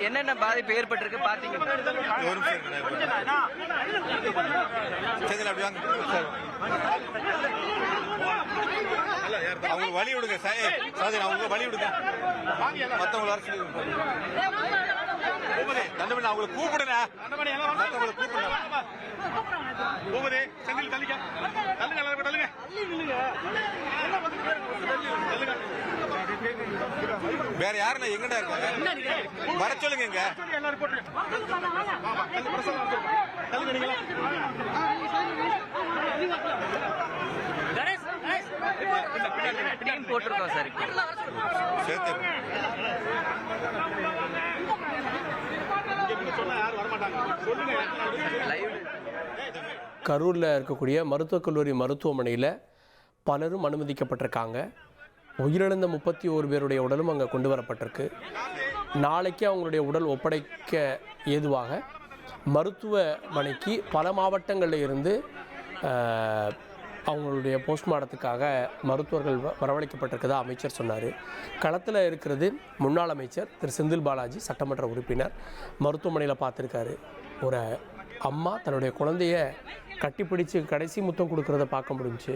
என்னென்ன பாதிப்பு ஏற்பட்டிருக்கு பாத்தீங்க? அவங்க வழி விடுங்க சார், அவங்க வழி விடுங்க, மத்தவங்க அவங்களை கூப்பிடுங்க, மத்தவங்களை கூப்பிடுங்க. வேற யாருன்னா எங்கடா இருக்காங்க? வர சொல்லுங்க. இங்க போட்டிருக்கோம் சார். சேர்த்து கரூரில் இருக்கக்கூடிய மருத்துவக் கல்லூரி மருத்துவமனையில் பலரும் அனுமதிக்கப்பட்டிருக்காங்க. உயிரிழந்த 31 பேருடைய உடலும் அங்கே கொண்டு வரப்பட்டிருக்கு. நாளைக்கு அவங்களுடைய உடல் ஒப்படைக்க ஏதுவாக மருத்துவமனைக்கு பல மாவட்டங்களில் இருந்து அவங்களுடைய போஸ்ட்மார்ட்டத்துக்காக மருத்துவர்கள் வரவழைக்கப்பட்டிருக்கதா அமைச்சர் சொன்னார். களத்தில் இருக்கிறது முன்னாள் அமைச்சர் திரு செந்தில் பாலாஜி, சட்டமன்ற உறுப்பினர். மருத்துவமனையில் பார்த்துருக்காரு. ஒரு அம்மா தன்னுடைய குழந்தைய கட்டிப்பிடிச்சு கடைசி முத்தம் கொடுக்கறத பார்க்க முடிஞ்சுச்சு.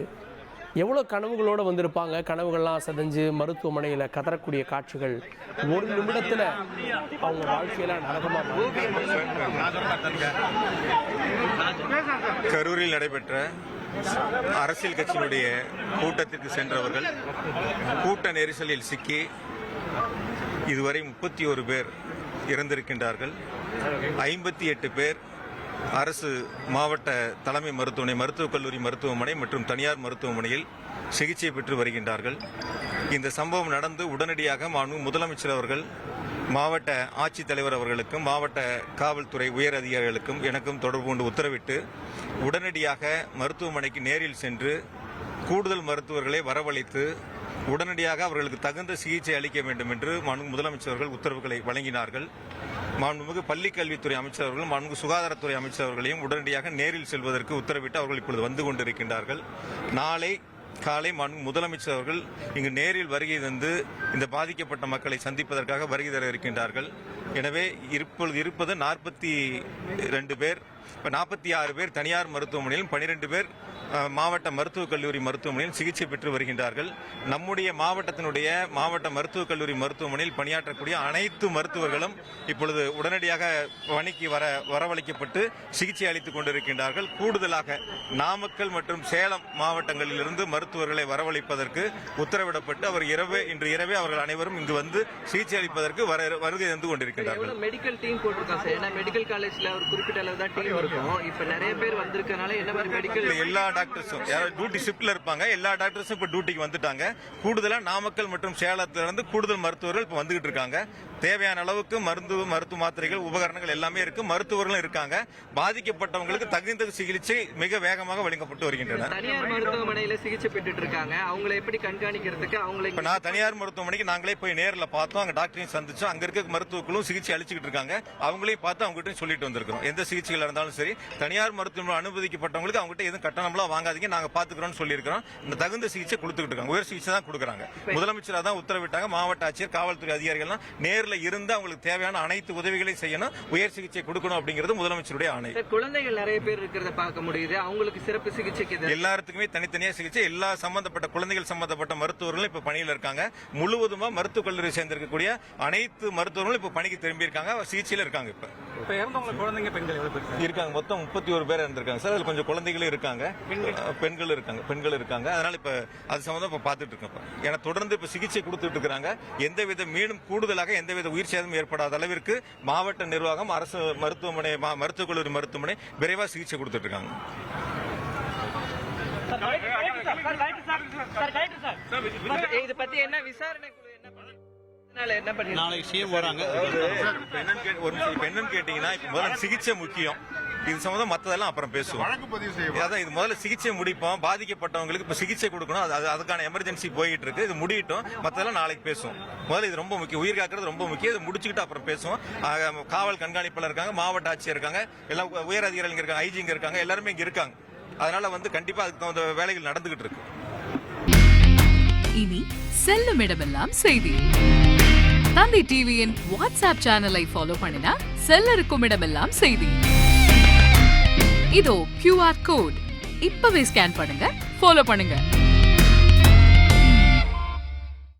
எவ்வளோ கனவுகளோடு வந்திருப்பாங்க. கனவுகள்லாம் சதஞ்சு மருத்துவமனையில் கதறக்கூடிய காட்சிகள் ஒரு நிமிடத்தில் அவங்க வாழ்க்கையெல்லாம் நரகமாக. கரூரில் நடைபெற்ற அரசியல் கட்சியினுடைய கூட்டத்திற்கு சென்றவர்கள் கூட்ட நெரிசலில் சிக்கி இதுவரை 31 பேர் இறந்திருக்கின்றார்கள். 58 பேர் அரசு மாவட்ட தலைமை மருத்துவமனை, மருத்துவக் கல்லூரி மருத்துவமனை மற்றும் தனியார் மருத்துவமனையில் சிகிச்சை பெற்று வருகின்றார்கள். இந்த சம்பவம் நடந்து உடனடியாக முதலமைச்சர் அவர்கள் மாவட்ட ஆட்சித்தலைவர் அவர்களுக்கும் மாவட்ட காவல்துறை உயர் அதிகாரிகளுக்கும் எனக்கும் தொடர்பு கொண்டு உத்தரவிட்டு உடனடியாக மருத்துவமனைக்கு நேரில் சென்று கூடுதல் மருத்துவர்களை வரவழைத்து உடனடியாக அவர்களுக்கு தகுந்த சிகிச்சை அளிக்க வேண்டும் என்று முதலமைச்சர்கள் உத்தரவுகளை வழங்கினார்கள். மாண்புமிகு பள்ளிக்கல்வித்துறை அமைச்சர் அவர்களும் மாண்புமிகு சுகாதாரத்துறை அமைச்சர் அவர்களையும் உடனடியாக நேரில் செல்வதற்கு உத்தரவிட்டு அவர்கள் இப்பொழுது வந்து கொண்டிருக்கின்றார்கள். நாளை காலை முதலமைச்சர் அவர்கள் இங்கு நேரில் வருகை தந்து இந்த பாதிக்கப்பட்ட மக்களை சந்திப்பதற்காக வருகை தர இருக்கின்றார்கள். எனவே இப்பொழுது இருப்பது 42 பேர், 46 பேர் தனியார் மருத்துவமனையிலும் 12 பேர் மாவட்ட மருத்துவக் கல்லூரி மருத்துவமனையில் சிகிச்சை பெற்று வருகின்றார்கள். நம்முடைய மாவட்டத்தினுடைய மாவட்ட மருத்துவக் கல்லூரி மருத்துவமனையில் பணியாற்றக்கூடிய அனைத்து மருத்துவர்களும் இப்பொழுது உடனடியாக பணிக்கு வரவழைக்கப்பட்டு சிகிச்சை அளித்துக் கொண்டிருக்கின்றார்கள். கூடுதலாக நாமக்கல் மற்றும் சேலம் மாவட்டங்களிலிருந்து மருத்துவர்களை வரவழைப்பதற்கு உத்தரவிடப்பட்டு இன்று இரவே அவர்கள் அனைவரும் இங்கு வந்து சிகிச்சை அளிப்பதற்கு வருகை தந்து கொண்டிருக்கிறார்கள். மெடிக்கல் டீம் போட்டிருக்காங்க சார். ஏன்னா மெடிக்கல் காலேஜ்ல ஒரு குறிப்பிட்ட அளவு தான் டீம் இருக்கும். இப்ப நிறைய பேர் வந்திருக்கனால என்ன மாதிரி மெடிக்கல் எல்லா டாக்டர்ஸும் டியூட்டி ஷிப்ட்ல இருப்பாங்க. எல்லா டாக்டர்ஸும் இப்ப டியூட்டிக்கு வந்துட்டாங்க. கூடுதலா நாமக்கல் மற்றும் சேலத்துல இருந்து கூடுதல் மருத்துவர்கள் இப்ப வந்துகிட்டு இருக்காங்க. தேவையான அளவுக்கு மருத்துவ மாத்திரைகள் உபகரணங்கள் எல்லாமே இருக்கு. மருத்துவர்களும் இருக்காங்க. பாதிக்கப்பட்டவங்களுக்கு தகுந்த சிகிச்சை மிக வேகமாக வழங்கப்பட்டு வருகின்றன. தனியார் மருத்துவமனையில சிகிச்சை பெற்றுட்டு இருக்காங்க. அவங்களை எப்படி கண்காணிக்கிறதுக்கு அவங்களுக்கு நான் தனியார் மருத்துவமனைக்கு நாங்களே போய் நேரில் பார்த்தோம். அங்க டாக்டரையும் சந்திச்சோம். அங்க இருக்க மருத்துவர்களும் சிகிச்சை அளிச்சுக்கிட்டு இருக்காங்க. அவங்களையும் பார்த்து அவங்க கிட்ட சொல்லிட்டு வந்திருக்கிறோம். எந்த சிகிச்சைகள் இருந்தாலும் சரி தனியார் மருத்துவமனை அனுமதிக்கப்பட்டவங்களுக்கு அவங்க கிட்ட எதுவும் கட்டணம்லாம் வாங்காதீங்க, நாங்க பாத்துக்கிறோம் சொல்லியிருக்கிறோம். இந்த தகுந்த சிகிச்சை கொடுத்துக்கிட்டு இருக்காங்க. உயர் சிகிச்சை தான் கொடுக்குறாங்க. முதலமைச்சர் தான் உத்தரவிட்டாங்க. மாவட்ட ஆட்சியர் காவல்துறை அதிகாரிகள் நேரில் இருந்து அவங்களுக்கு தேவையான அனைத்து உதவிகளையும் செய்யணும், உயர் சிகிச்சை கொடுக்கணும் அப்படிங்கிறது முதலமைச்சருடைய ஆணை. குழந்தைகள் நிறைய பேர் இருக்கிறத பார்க்க முடியுது. அவங்களுக்கு சிறப்பு சிகிச்சைக்கு எல்லாத்துக்குமே தனித்தனியா சிகிச்சை. எல்லா சம்பந்தப்பட்ட குழந்தைகள் சம்பந்தப்பட்ட மருத்துவர்களும் இப்ப பணியில் இருக்காங்க. முழுவதுமா மருத்துவக் கல்லூரி சேர்ந்திருக்கக்கூடிய அனைத்து மருத்துவர்களும் இப்ப பணிக்கு திரும்பி இருக்காங்க, சிகிச்சையில இருக்காங்க. இப்ப இறந்தவங்க குழந்தைங்க பெண்கள் இருக்காங்க. மொத்தம் 31 பேர் இருந்திருக்காங்க சார். அதுல கொஞ்சம் குழந்தைகளும் இருக்காங்க, பெண்கள் இருக்காங்க. அதனால இப்ப அது சம்பந்தம் இப்ப பாத்துட்டு இருக்கோம். ஏன்னா தொடர்ந்து இப்ப சிகிச்சை கொடுத்துட்டு இருக்காங்க. எந்தவித மீண்டும் கூடுதலாக எந்தவித உயிர் சேதம் ஏற்படாத அளவிற்கு மாவட்ட நிர்வாகம் அரசு மருத்துவமனை மருத்துவக் கல்லூரி மருத்துவமனை விரைவாக சிகிச்சை கொடுத்துட்டு இருக்காங்க. இதை பத்தி என்ன விசாரணை என்னன்னு கேட்டீங்கன்னா இப்ப முதல்ல சிகிச்சை முக்கியம். இது சம்பந்தம் மத்ததெல்லாம் அப்புறம் பேசுவோம். அதான் இது முதல்ல சிகிச்சை முடிப்போம். பாதிக்கப்பட்டவங்களுக்கு இப்ப சிகிச்சை கொடுக்கணும். அதுக்கான எமர்ஜென்சி போயிட்டு இருக்கு. இது முடியட்டும், மத்ததெல்லாம் நாளைக்கு பேசுவோம். முதல்ல இது ரொம்ப முக்கியம். உயிர் காக்கிறது ரொம்ப முக்கியம். இது முடிச்சுக்கிட்டு அப்புறம் பேசுவோம். காவல் கண்காணிப்பாளர் இருக்காங்க, மாவட்ட ஆட்சியர் இருக்காங்க, எல்லாம் உயர் அதிகாரிகள் இருக்காங்க, ஐஜிங்க இருக்காங்க, எல்லாருமே இங்க இருக்காங்க. அதனால கண்டிப்பா அதுக்கு வேலைகள் நடந்துகிட்டு இருக்கு. இனி செல்லும் இடமெல்லாம் செய்தி. தந்தி டிவியின் வாட்ஸ்அப் சேனலை ஃபாலோ பண்ணினா செல்ல இருக்கும் இடமெல்லாம் செய்தி. இதோ QR கோட் இப்பவே ஸ்கேன் பண்ணுங்க, ஃபாலோ பண்ணுங்க.